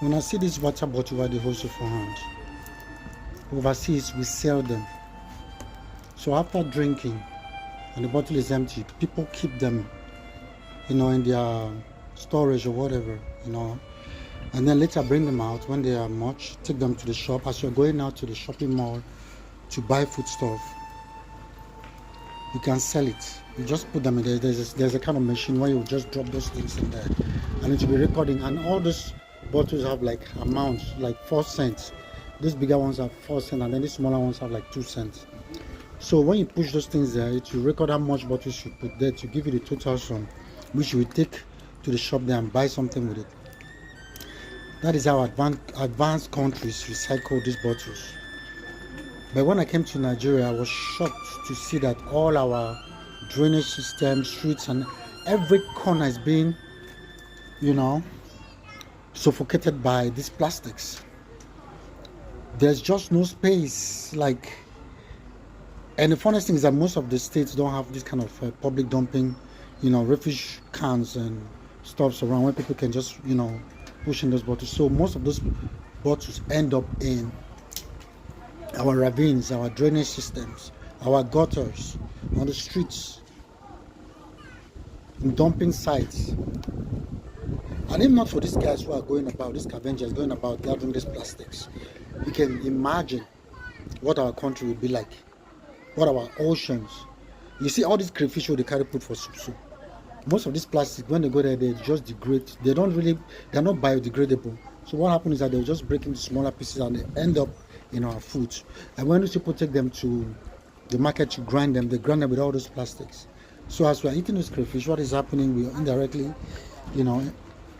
When I see this water bottle where they hold it for hand, overseas we sell them. So after drinking and the bottle is empty, people keep them, in their storage or whatever, and then later bring them out when they are much, take them to the shop. As you're going out to the shopping mall to buy food stuff, you can sell it. You just put them in there. There's a kind of machine where you just drop those things in there and it will be recording, and all those bottles have like amounts like 4 cents. These bigger ones have 4 cents, and then these smaller ones have like 2 cents. So when you push those things there, it will record how much bottles you put there to give you the total sum, which you will take to the shop there and buy something with it. That is how advanced countries recycle these bottles. But when I came to Nigeria, I was shocked to see that all our drainage systems, streets, and every corner is being, suffocated by these plastics. There's just no space. And the funniest thing is that most of the states don't have this kind of public dumping, refuse cans and stuffs around where people can just, push in those bottles. So most of those bottles end up in our ravines, our drainage systems, our gutters, on the streets, in dumping sites. And if not for these guys who are going about, these scavengers going about gathering these plastics, you can imagine what our country will be like, what our oceans. You see all these crayfish they carry put for soup. Most of these plastics, when they go there, they just degrade. They're not biodegradable. So what happens is that they'll just break into smaller pieces and they end up in our food. And when these people take them to the market to grind them, they grind them with all those plastics. So as we're eating those crayfish, what is happening? We're indirectly,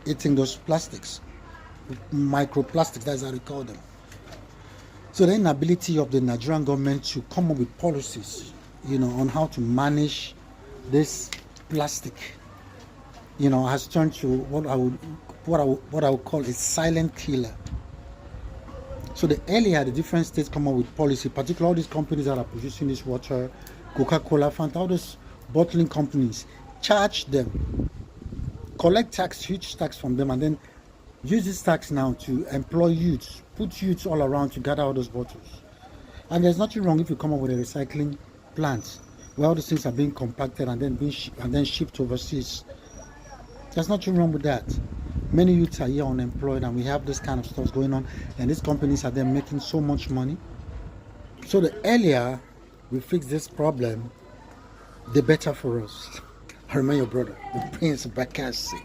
eating those plastics, microplastics, that's how they call them. So the inability of the Nigerian government to come up with policies, on how to manage this plastic, has turned to what I would call a silent killer. So the earlier the different states come up with policy, particularly all these companies that are producing this water, Coca-Cola, Fanta, all those bottling companies, charge them, collect huge tax from them, and then use this tax now to employ youths, put youths all around to gather all those bottles. And there's nothing wrong if you come up with a recycling plant where all these things are being compacted and then shipped overseas. There's nothing wrong with that. Many youths are here unemployed, and we have this kind of stuff going on, and these companies are then making so much money. So the earlier we fix this problem, the better for us. I remain your brother, the Prince Bakassi.